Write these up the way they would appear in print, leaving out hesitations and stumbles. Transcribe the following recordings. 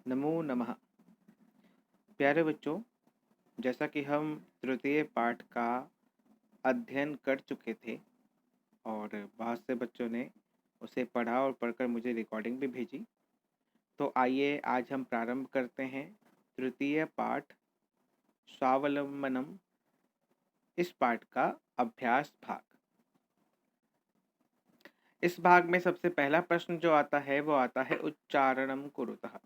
नमो नमः। प्यारे बच्चों, जैसा कि हम तृतीय पाठ का अध्ययन कर चुके थे और बहुत से बच्चों ने उसे पढ़ा और पढ़कर मुझे रिकॉर्डिंग भी भेजी, तो आइए आज हम प्रारंभ करते हैं तृतीय पाठ स्वावलंबनम, इस पाठ का अभ्यास भाग। इस भाग में सबसे पहला प्रश्न जो आता है वो आता है उच्चारणम कुरुतः,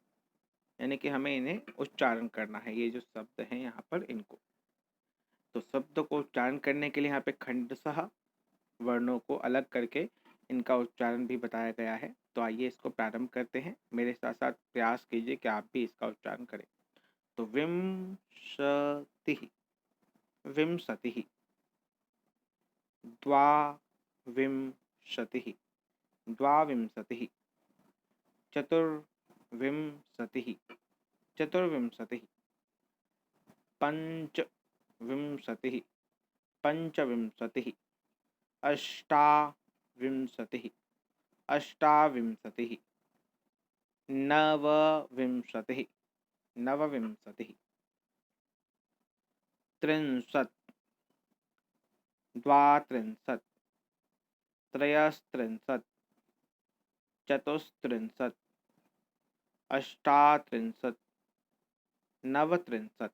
यानी कि हमें इन्हें उच्चारण करना है। ये जो शब्द हैं यहाँ पर इनको, तो शब्द को उच्चारण करने के लिए यहाँ पे खंडशः वर्णों को अलग करके इनका उच्चारण भी बताया गया है। तो आइए इसको प्रारंभ करते हैं। मेरे साथ साथ प्रयास कीजिए कि आप भी इसका उच्चारण करें। तो विंशतिः, विंशतिः, द्वाविंशतिः, द्वाविंशतिः, चतुर्विंशतिः, चतुर्विंशतिः, पंचविंशतिः, पंचविंशतिः, अष्टाविंशतिः, अष्टाविंशतिः, नवविंशतिः, नवविंशतिः, त्रिंशत्, द्वात्रिंशत्, त्रयस्त्रिंशत्, चतुस्त्रिंशत्, अष्टात्रिंशत्, नवत्रिंशत्,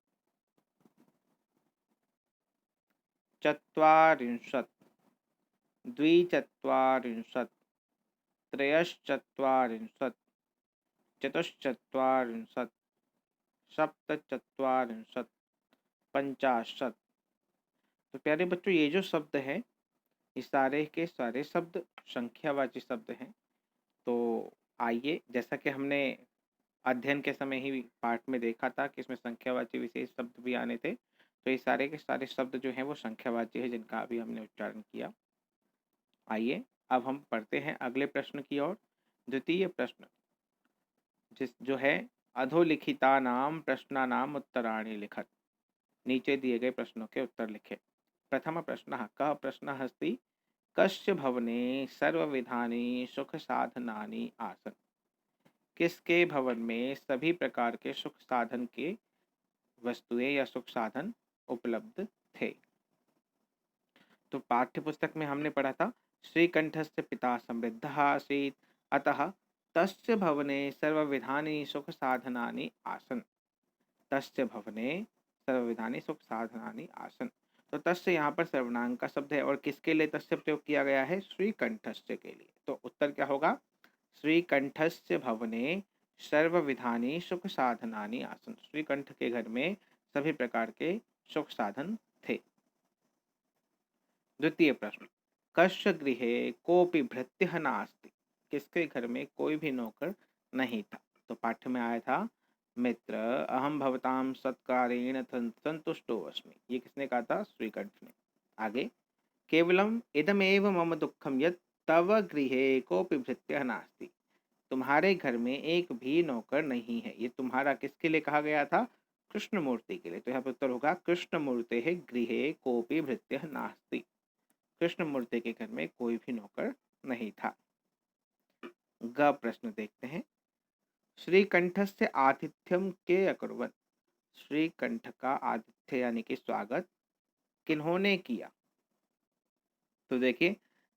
चत्वारिंशत्, द्विचत्वारिंशत्, त्रयश्चत्वारिंशत्, चतुश्चत्वारिंशत्, सप्तचत्वारिंशत्, पंचाशत्। तो प्यारे बच्चों, ये जो शब्द है, ये सारे के सारे शब्द संख्यावाची शब्द हैं। तो आइए, जैसा कि हमने अध्ययन के समय ही पाठ में देखा था कि इसमें संख्यावाची विशेष शब्द भी आने थे, तो ये सारे के सारे शब्द जो हैं वो संख्यावाची है, जिनका अभी हमने उच्चारण किया। आइए अब हम पढ़ते हैं अगले प्रश्न की ओर। द्वितीय प्रश्न जो है, अधोलिखितानां प्रश्नानाम् उत्तराणि लिखत। नीचे दिए गए प्रश्नों के उत्तर लिखे। प्रथम प्रश्नः कः प्रश्नः अस्ति, कस्य भवने सर्वविधानि सुख साधनानि आसन्। किसके भवन में सभी प्रकार के सुख साधन के वस्तुएं या सुख साधन उपलब्ध थे। तो पाठ्य पुस्तक में हमने पढ़ा था, श्रीकंठस्य पिता समृद्धः आसीत्, अतः तस्य भवने सर्वविधानि सुख साधनानि आसन्। तस्य भवने सर्वविधानि सुख साधनानि आसन्। तो तस्य यहाँ पर सर्वनाम का शब्द है और किसके लिए तस्य प्रयोग किया गया है? श्रीकंठस्य के लिए। तो उत्तर क्या होगा? श्रीकंठस्य भवने सर्वविधानि सुख साधनानि आसन्। श्रीकंठ के घर में सभी प्रकार के सुख साधन थे। द्वितीय प्रश्न, कस्य गृहे कोऽपि भृत्यः नास्ति। किसके घर में कोई भी नौकर नहीं था। तो पाठ्य में आया था, मित्र अहम भवतां सत्कारेण संतुष्टो अस्मि। ये किसने कहा था? श्रीकंठ ने। आगे, केवलम इदमेव मम दुःखम यत् तव गृहे कोऽपि भृत्यः नास्ति। तुम्हारे घर में एक भी नौकर नहीं है। ये तुम्हारा किसके लिए कहा गया था? कृष्ण मूर्ति के लिए। तो यहाँ पर उत्तर होगा, कृष्ण मूर्ते गृहे कोऽपि भृत्यः नास्ति। कृष्ण मूर्ति के घर में कोई भी नौकर नहीं था। ग प्रश्न देखते हैं, श्रीकंठस्य आतिथ्यम के अकुर्वन्। श्रीकंठ का आतिथ्य यानी कि स्वागत किन्होंने किया? तो देखिए,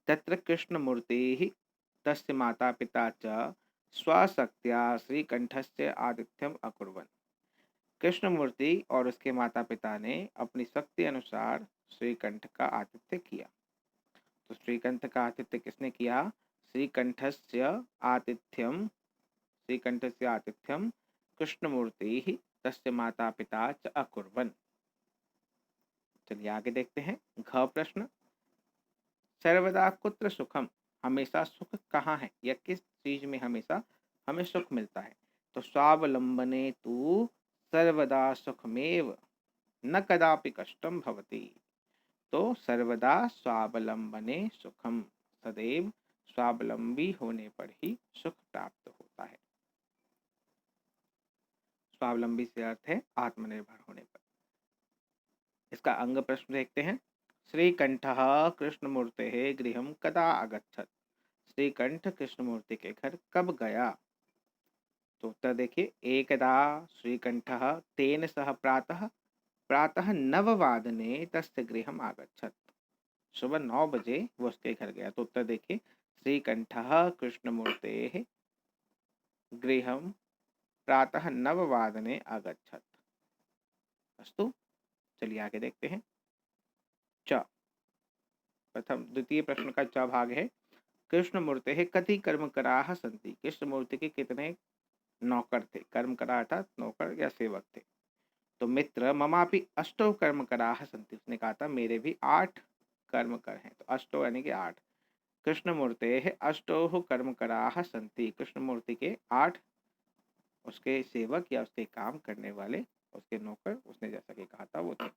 तत्र कृष्ण मूर्ति तस्य माता पिता च स्वशक्त्या श्रीकंठस्य आतिथ्यम अकुर्वन्। कृष्ण मूर्ति और उसके माता पिता ने अपनी शक्ति अनुसार श्रीकंठ का आतिथ्य किया। तो श्रीकंठ का आतिथ्य किसने किया? श्रीकंठस्य आतिथ्यम, श्रीकंठस्य आतिथ्यम कृष्णमूर्ति तस्य माता पिता च अकुर्वन्। चलिए आगे देखते हैं। घ प्रश्न, सर्वदा कुत्र सुखम। हमेशा सुख कहाँ है या किस चीज में हमेशा हमें सुख मिलता है? तो स्वावलंबने तु सर्वदा सुखमेव न कदापि कष्टम भवति। तो सर्वदा स्वावलंबने सुखम, सदैव स्वावलंबी होने पर ही सुख प्राप्त होता है। स्वावलंबी से अर्थ है आत्मनिर्भर होने पर। इसका अंग प्रश्न देखते हैं। श्रीकंठः कृष्णमूर्तेः गृहं कदा अगच्छत्। श्रीकंठ कृष्णमूर्ति के घर कब गया? तो उत्तर देखिए, एकदा श्रीकंठः तेन सह प्रातः प्रातः 9 वादने तस्य गृहम् आगच्छत्। सुबह 9 बजे वो उसके घर गया। तो उत्तर देखिए, श्रीकंठः कृष्णमूर्तेः गृहं प्रातः 9 वादने आगच्छत्। अस्तु, चलिए आगे देखते हैं। च प्रथम द्वितीय प्रश्न का च भाग है, कृष्णमूर्तेः कति कर्मकराः सन्ति। कृष्णमूर्ति के कितने नौकर थे। कर्मकरा अर्थात नौकर या सेवक थे। तो मित्र ममापि अष्टौ कर्मकराः सन्ति, उसने कहा था मेरे भी 8 कर्मकर हैं। तो अष्टौ यानी कि 8। कृष्णमूर्तेः अष्टौ कर्मकराः सन्ति, कृष्णमूर्ति के 8 उसके सेवक या उसके काम करने वाले, उसके नौकर, उसने जैसा कि कहा था वो थे।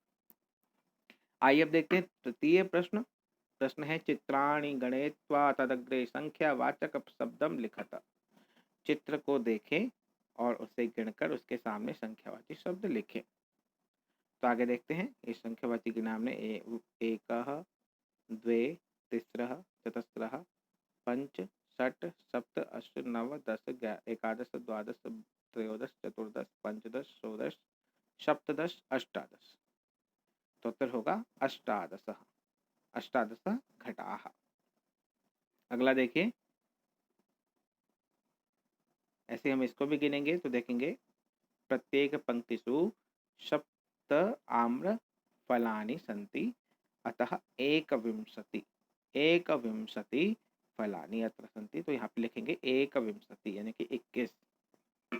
आइए अब देखते हैं तृतीय प्रश्न। प्रश्न है, चित्राणि गणयित्वा तदग्रे संख्यावाचक शब्दम लिखत। चित्र को देखें और उसे गिनकर उसके सामने संख्यावाची शब्द लिखें। तो आगे देखते हैं, इस संख्यावाची के नाम ने एकः, द्वे, तिस्रः, चतस्रः, पंच, षट्, सप्त, अष्ट, नव, दश, एकादश, द्वादश, त्रयोदश, चतुर्दश, पंचदश, षोडश, सप्तदश, अष्टादश। तो उत्तर होगा अष्टादश। अष्टादश घटाः। अगला देखिए, ऐसे हम इसको भी गिनेंगे तो देखेंगे, प्रत्येक पंक्तिषु सप्त आम्र फलानि सन्ति, अतः एकविंशति एकविंशति फलानि अत्र सन्ति। तो यहाँ पे लिखेंगे एकविंशति यानी कि 21।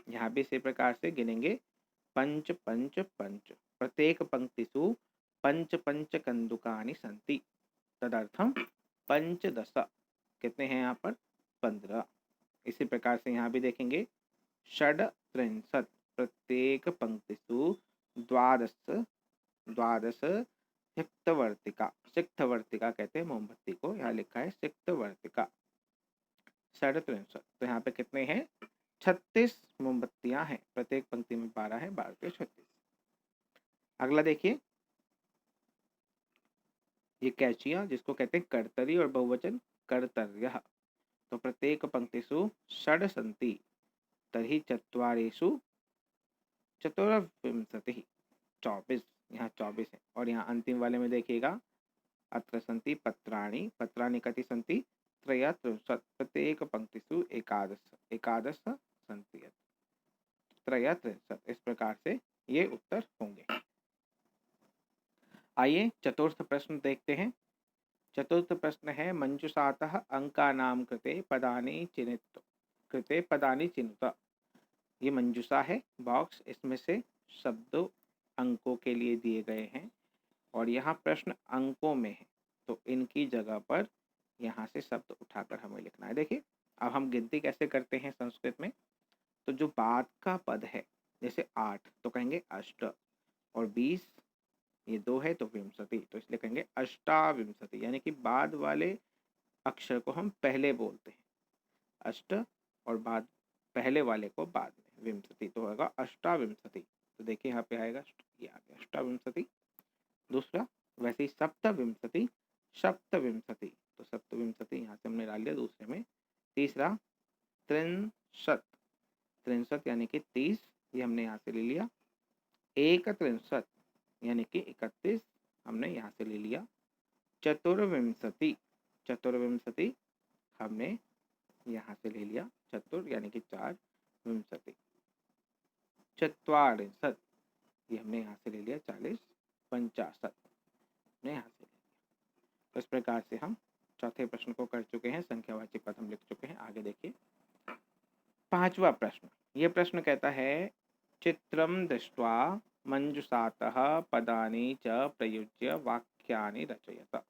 यहाँ भी इसी प्रकार से गिनेंगे, पंच पंच पंच, प्रत्येक पंक्तिषु पंच पंच कंदुकानि सन्ति, तदर्थम पंचदश। कितने हैं यहाँ पर, 15। इसी प्रकार से यहाँ भी देखेंगे, षड्त्रिंशत्, प्रत्येक पंक्तिषु द्वादश द्वादश सिक्तवर्तिका। सिक्तवर्तिका कहते हैं मोमबत्ती को, यहाँ लिखा है सिक्तवर्तिका। षड्त्रिंशत्, तो यहाँ पे कितने हैं, 36 मोमबत्तियां हैं। प्रत्येक पंक्ति में 12 है, 12 के 36। अगला देखिए, ये कैचियां जिसको कहते हैं कर्तरी और बहुवचन कर्तर्यः। तो प्रत्येक पंक्तिषु षड् सन्ति, तर्हि चत्वारिषु चतुर्विंशतिः, 24। यहाँ 24 है। और यहाँ अंतिम वाले में देखिएगा, अत्र सन्ति पत्राणि, पत्राणि कति सन्ति, त्रयत्रिंशत्, प्रत्येक पंक्तिषु एकादश एकादश सन्ति, त्रयत्रिंशत्। इस प्रकार से ये उत्तर होंगे। आइए चतुर्थ प्रश्न देखते हैं। चतुर्थ प्रश्न है, मंजुषातः अंकानां कृते पदानि चिनुत। ये मंजुषा है बॉक्स, इसमें से शब्द अंकों के लिए दिए गए हैं और यहाँ प्रश्न अंकों में है, तो इनकी जगह पर यहाँ से शब्द उठाकर हमें लिखना है। देखिए, अब हम गिनती कैसे करते हैं संस्कृत में। तो जो बाद का पद है, जैसे 8 तो कहेंगे अष्ट, और 20 ये 2 है तो विंशति, तो इसलिए कहेंगे अष्टाविंशति, यानी कि बाद वाले अक्षर को हम पहले बोलते हैं, अष्ट, और बाद पहले वाले को बाद में विंशति, तो होगा अष्टाविंशति। तो देखिए यहाँ पे आएगा, ये आ गया अष्टाविंशति। दूसरा वैसे ही सप्तविंशति, सप्तविंशति, तो सप्तविंशति यहाँ से हमने डाल दिया दूसरे में। तीसरा त्रिंशत, त्रिंशत यानी कि 30, ये हमने यहाँ से ले लिया। एक त्रिंशत यानी कि 31, हमने यहाँ से ले लिया। चतुर्विंशति, चतुर्विंशति हमने यहाँ से ले लिया, चतुर यानी कि 4 विंशति। चत्वारिंशत, ये हमने यहाँ से ले लिया 40, 50 हमने यहाँ से ले लिया। इस प्रकार से हम चौथे प्रश्न को कर चुके हैं, संख्यावाची पद हम लिख चुके हैं। आगे देखिए पांचवा प्रश्न। ये प्रश्न कहता है, चित्रम दृष्ट्वा मंजुषातः पदानि च प्रयुज्य वाक्यानि रचयत।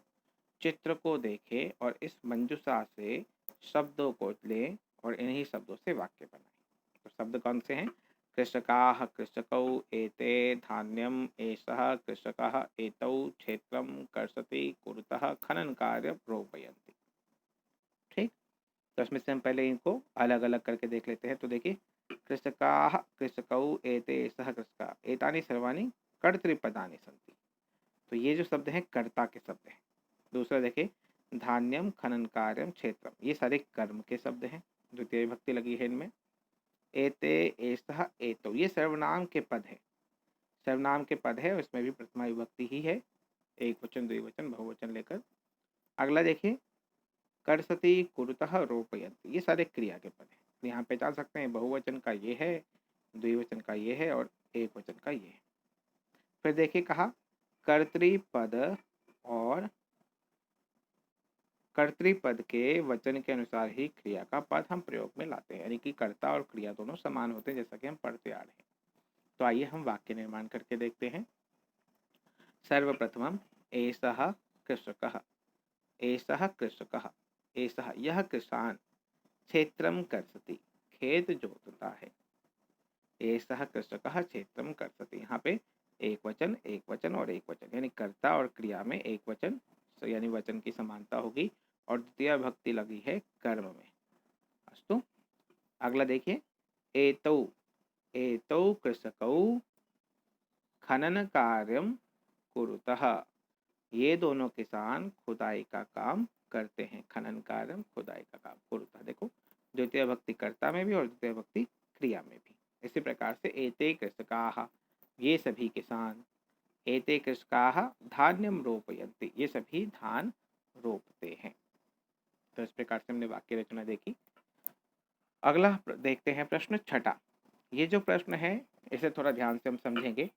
चित्र को देखे और इस मंजुषा से शब्दों को लें और इन्हीं शब्दों से वाक्य बनाएं। तो शब्द कौन से हैं, कृषकाः कृषकौ, एते धान्यम, एषः कृषकः, एतौ क्षेत्रम कर्षति, कुरुतः खनन कार्य रोपयन्ति। ठीक, तो इसमें से हम पहले इनको अलग अलग करके देख लेते हैं। तो देखिए, कृषकाः कृषकौ, एते एषः कृषकः, एतानि सर्वाणि कर्तृपदानि सन्ति। तो ये जो शब्द हैं कर्ता के शब्द हैं। दूसरा देखिए, धान्यम, खनन कार्यम, क्षेत्रम, ये सारे कर्म के शब्द हैं, द्वितीय विभक्ति लगी है इनमें। एते, एसः, एतौ, ये सर्वनाम के पद है। सर्वनाम के पद है, उसमें भी प्रथमा विभक्ति ही है, एक वचन, द्विवचन, बहुवचन लेकर। अगला देखिए, कर्षति, कुरुतः, रोपयन्ति, ये सारे क्रिया के पद है। यहाँ पहचान सकते हैं बहुवचन का ये है, द्विवचन का ये है और एक वचन का ये है। फिर देखिए कहा कर्तृपद और कर्तृपद के वचन के अनुसार ही क्रिया का पद हम प्रयोग में लाते हैं, यानी कि कर्ता और क्रिया दोनों समान होते हैं, जैसा कि हम पढ़ते आ रहे हैं। तो आइए हम वाक्य निर्माण करके देखते हैं। सर्वप्रथमम एषः कृषकः, एषः कृषकः, एषः यह किसान, क्षेत्रम कर्षति, खेत जोतता है। एषः कृषकः क्षेत्रम कर्षति, यहाँ पे एक वचन और एक वचन, यानी कर्ता और क्रिया में एक वचन यानी वचन की समानता होगी और द्वितीय भक्ति लगी है कर्म में। अस्तु, अगला देखिए, एतौ, एतौ कृषकौ खनन कार्यम कुरुतः, ये दोनों किसान खुदाई का काम करते हैं। खनन कार्यम, खुदाई का काम, कुरुतः। देखो द्वितीय भक्ति कर्ता में भी और द्वितीय भक्ति क्रिया में भी। इसी प्रकार से एते कृषकाः, ये सभी किसान, एते कृषकाः धान्यम रोपयन्ति, ये सभी धान रोपते हैं। तो इस प्रकार से हमने वाक्य रचना देखी। अगला देखते हैं प्रश्न छठा। ये जो प्रश्न है इसे थोड़ा ध्यान से हम समझेंगे।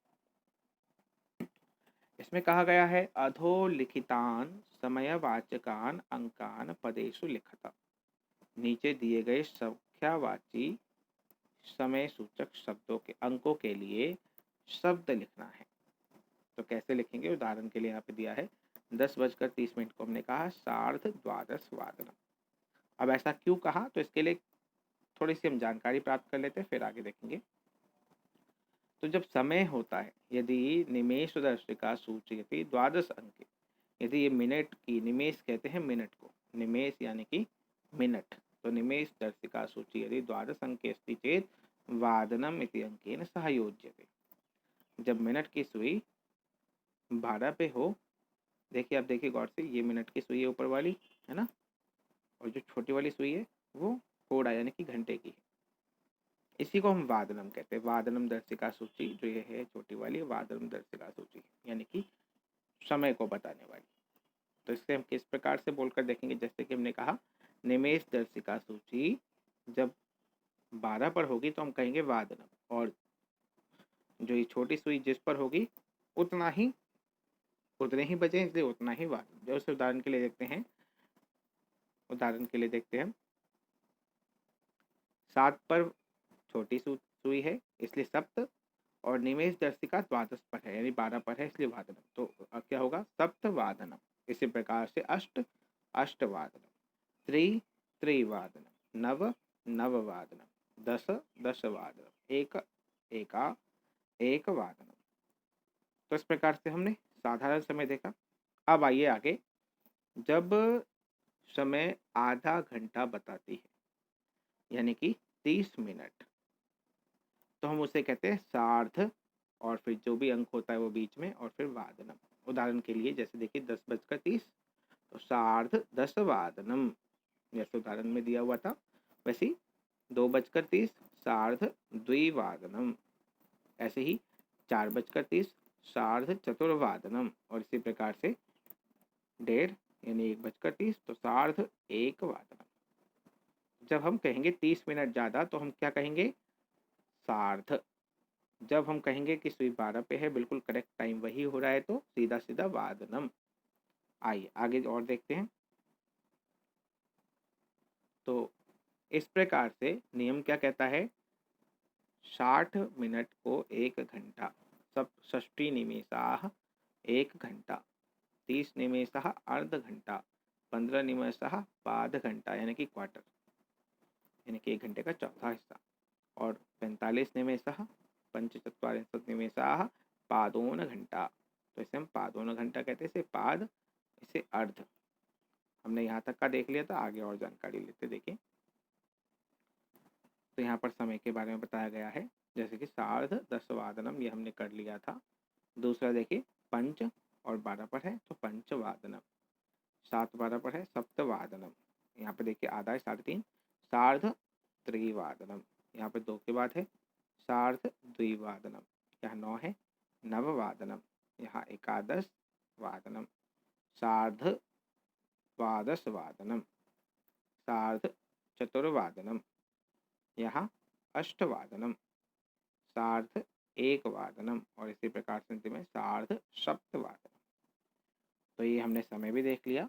इसमें कहा गया है अधोलिखितान समयवाचकान अंकान पदेषु लिखत, नीचे दिए गए संख्यावाची समय सूचक शब्दों के अंकों के लिए शब्द लिखना है। तो कैसे लिखेंगे, उदाहरण के लिए यहाँ पे दिया है 10:30 को हमने कहा 12:30। अब ऐसा क्यों कहा, तो इसके लिए थोड़ी सी हम जानकारी प्राप्त कर लेते हैं, फिर आगे देखेंगे। तो जब समय होता है, यदि निमेष दर्शिका सूचयति 12 अंके, यदि ये मिनट की, निमेष कहते हैं मिनट को, निमेष यानी कि मिनट, तो निमेष दर्शिका सूची यदि 12 अंके अस्ति चेत वादनम इति अंकेन सह योज्यते। जब मिनट की सुई 12 पे हो, देखिए आप देखिए गौर से, ये मिनट की सुई है ऊपर वाली, है ना, और जो छोटी वाली सुई है वो कोड़ा यानी कि घंटे की है। इसी को हम वादनम कहते हैं। वादनम दर्शिका सूची जो ये है छोटी वाली, वादनम दर्शिका सूची यानी कि समय को बताने वाली। तो इससे हम किस प्रकार से बोलकर देखेंगे, जैसे कि हमने कहा निमेष दर्शिका सूची जब 12 पर होगी तो हम कहेंगे वादनम, और जो ये छोटी सुई जिस पर होगी उतना ही, उतने ही बजे, इसलिए उतना ही वादनम। जैसे उदाहरण के लिए देखते हैं, उदाहरण के लिए देखते हैं 7 पर छोटी सुई है इसलिए सप्त, और निमेष दर्शिका 12 पर है यानी 12 पर है इसलिए वादनम। तो क्या होगा, सप्त वादनम। इसी प्रकार से अष्ट, अष्टवादनम, त्रि, त्रिवादनम, नव, नववादनम, दस, दशवादनम, एक, एका, एक वादनम। तो इस प्रकार से हमने साधारण समय देखा। अब आइए आगे, जब समय आधा घंटा बताती है यानी कि 30 मिनट, तो हम उसे कहते हैं सार्ध, और फिर जो भी अंक होता है वो बीच में, और फिर वादनम। उदाहरण के लिए जैसे देखिए 10:30, तो सार्ध 10 वादनम, जैसे उदाहरण में दिया हुआ था वैसे ही 2:30 सार्ध द्विवादनम, ऐसे ही 4:30 सार्ध चतुर्वादनम, और इसी प्रकार से 1:30 यानी 1:30 तो सार्ध एक वादनम। जब हम कहेंगे 30 मिनट ज़्यादा तो हम क्या कहेंगे, सार्ध। जब हम कहेंगे कि सुई 12 पे है, बिल्कुल करेक्ट टाइम वही हो रहा है, तो सीधा सीधा वादनम। आइए आगे और देखते हैं। तो इस प्रकार से नियम क्या कहता है, 60 मिनट को 1 घंटा, सब 60 निमेषाः 1 घंटा, 30 निमेषाः अर्ध घंटा, 15 निमेषाः पाद घंटा यानी कि क्वार्टर, यानी कि 1 घंटे का चौथा हिस्सा, और 45 निमेषाः पंचचत्वारिंशत् निमेषाः पादोन घंटा। तो इसे हम पादोन घंटा कहते हैं, इसे पाद, इसे अर्ध। हमने यहाँ तक का देख लिया था, आगे और जानकारी लेते देखिए। तो यहाँ पर समय के बारे में बताया गया है, जैसे कि सार्ध दशवादनम, ये हमने कर लिया था। दूसरा देखिए पंच और 12 पर है तो पंचवादनम, 7 12 पर है सप्तवादनम, यहाँ पे देखिए आधा है 3.5, सार्ध त्रिवादनम, यहाँ पे 2 के बाद है सार्धद्विवादनम, यहाँ 9 है नववादनम, यहाँ एकादशवादनम, सार्धद्वादशवादनम, सार्धचतुर्वादनम, यहाँ अष्टवादनम, सार्ध एकवादनम और इसी प्रकार से अंत में सार्ध सप्तवादनम। तो ये हमने समय भी देख लिया।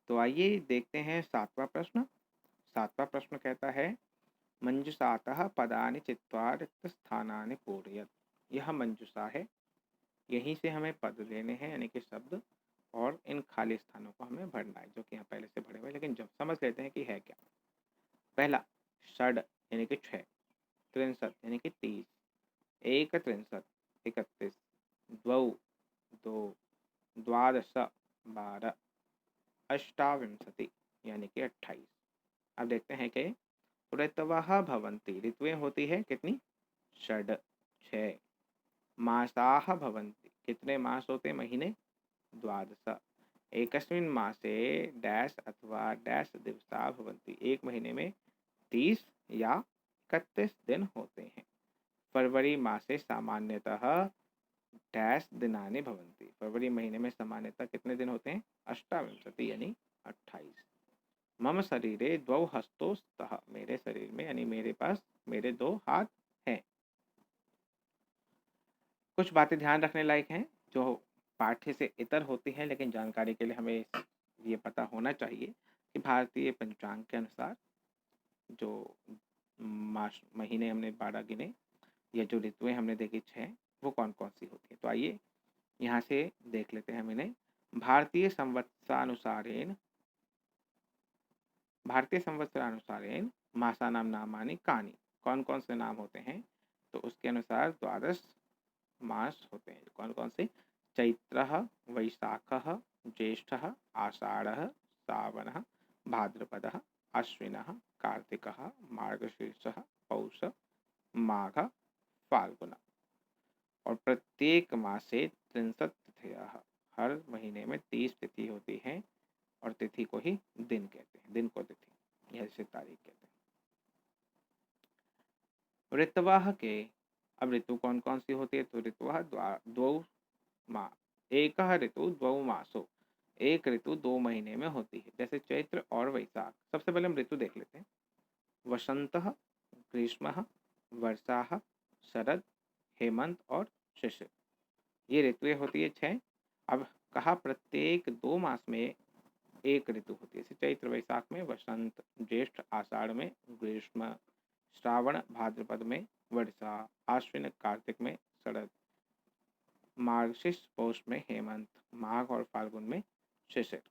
तो आइए देखते हैं 7वां प्रश्न। 7वां प्रश्न कहता है मंजुषातः पदानि चित्वा रिक्त स्थानानि पूरयत। यह मंजुषा है, यहीं से हमें पद लेने हैं यानी कि शब्द, और इन खाली स्थानों को हमें भरना है, जो कि यहाँ पहले से भरे हुए, लेकिन जब समझ लेते हैं कि है क्या। पहला षड यानी कि 6, त्रिंशत यानी कि 30, एक त्रिंशत 31, द्वौ 2, द्वादश 12, अष्टाविंशति यानी कि 28। अब देखते हैं कि ऋतवः भवन्ति, ऋतुएं होती है कितनी, षड 6, मासाः भवन्ति, कितने मास होते महीने, द्वादश, एकस्मिन् मासे डैश अथवा डैश दिवसा भवन्ति, एक महीने में 30 या 31 दिन होते हैं। फरवरी मासे सामान्यतः डैश दिनानि भवन्ति, फरवरी महीने में सामान्यतः कितने दिन होते हैं, अष्टाविंशति यानी 28। मम शरीरे द्वौ हस्तौ स्तः, मेरे शरीर में यानी मेरे पास मेरे 2 हाथ हैं। कुछ बातें ध्यान रखने लायक हैं जो पाठ्य से इतर होती हैं, लेकिन जानकारी के लिए हमें ये पता होना चाहिए कि भारतीय पंचांग के अनुसार जो मास महीने हमने 12 गिने या जो ऋतुएं हमने देखी 6, वो कौन कौन सी होती है। तो आइए यहाँ से देख लेते हैं हम इन्हें। भारतीय संवत्सरानुसारेण मासानां नामानि कानि, कौन कौन से नाम होते हैं, तो उसके अनुसार 12 मास होते हैं। कौन कौन से, चैत्रः, वैशाखः, ज्येष्ठः, आषाढ़ः, श्रावणः, भाद्रपदः, अश्विनः, कार्तिकः, मार्गशीर्षः, पौष, माघ, फाल्गुन। और प्रत्येक मासे 63 तिथयः, हर महीने में 30 तिथि होती है, और तिथि को ही दिन कहते हैं, दिन को तिथि, ऐसे तारीख कहते हैं। ऋतवः के, अब ऋतु कौन कौन सी होती है, तो ऋतुः द्वौ माह, एक ऋतु द्वौ मासो, एक ऋतु 2 महीने में होती है, जैसे चैत्र और वैशाख। सबसे पहले हम ऋतु देख लेते हैं। वसंतः, ग्रीष्मः, वर्षाः, शरद, हेमंत और शिशिर, ये ऋतुएं होती है 6। अब कहा प्रत्येक 2 मास में एक ऋतु होती है, जैसे चैत्र वैशाख में वसंत, ज्येष्ठ आषाढ़ में ग्रीष्म, श्रावण भाद्रपद में वर्षा, आश्विन कार्तिक में शरद, मार्गशीर्ष पौष में हेमंत, माघ और फाल्गुन में शिशिर।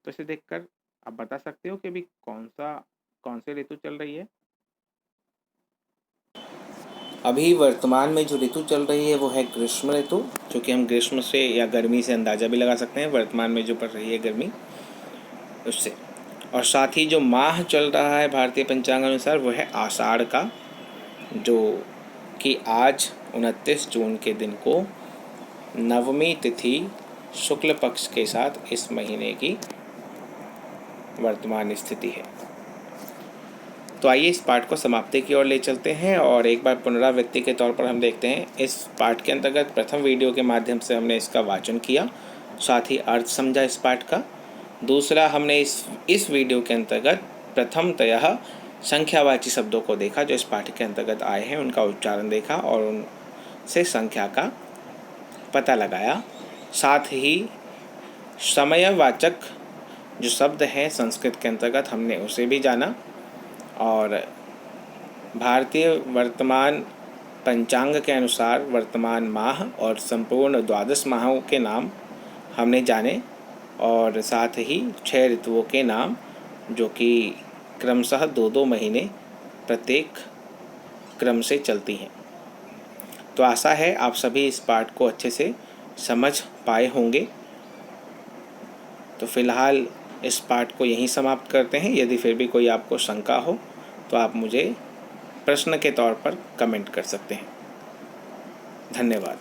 तो इसे देखकर आप बता सकते हो कि अभी कौन से ऋतु चल रही है। अभी वर्तमान में जो ऋतु चल रही है वो है ग्रीष्म ऋतु, जो कि हम ग्रीष्म से या गर्मी से अंदाज़ा भी लगा सकते हैं, वर्तमान में जो पड़ रही है गर्मी उससे। और साथ ही जो माह चल रहा है भारतीय पंचांग अनुसार वो है आषाढ़ का, जो कि आज 29 जून के दिन को नवमी तिथि शुक्ल पक्ष के साथ इस महीने की वर्तमान स्थिति है। तो आइए इस पाठ को समाप्ति की ओर ले चलते हैं, और एक बार पुनरावृत्ति के तौर पर हम देखते हैं। इस पाठ के अंतर्गत प्रथम वीडियो के माध्यम से हमने इसका वाचन किया, साथ ही अर्थ समझा इस पाठ का। दूसरा, हमने इस वीडियो के अंतर्गत प्रथमतः संख्यावाची शब्दों को देखा जो इस पाठ के अंतर्गत आए हैं, उनका उच्चारण देखा और उनसे संख्या का पता लगाया। साथ ही समयवाचक जो शब्द हैं संस्कृत के अंतर्गत हमने उसे भी जाना, और भारतीय वर्तमान पंचांग के अनुसार वर्तमान माह और संपूर्ण 12 माहों के नाम हमने जाने, और साथ ही 6 ऋतुओं के नाम जो कि क्रमशः 2-2 महीने प्रत्येक क्रम से चलती हैं। तो आशा है आप सभी इस पाठ को अच्छे से समझ पाए होंगे। तो फिलहाल इस पाठ को यहीं समाप्त करते हैं। यदि फिर भी कोई आपको शंका हो तो आप मुझे प्रश्न के तौर पर कमेंट कर सकते हैं। धन्यवाद।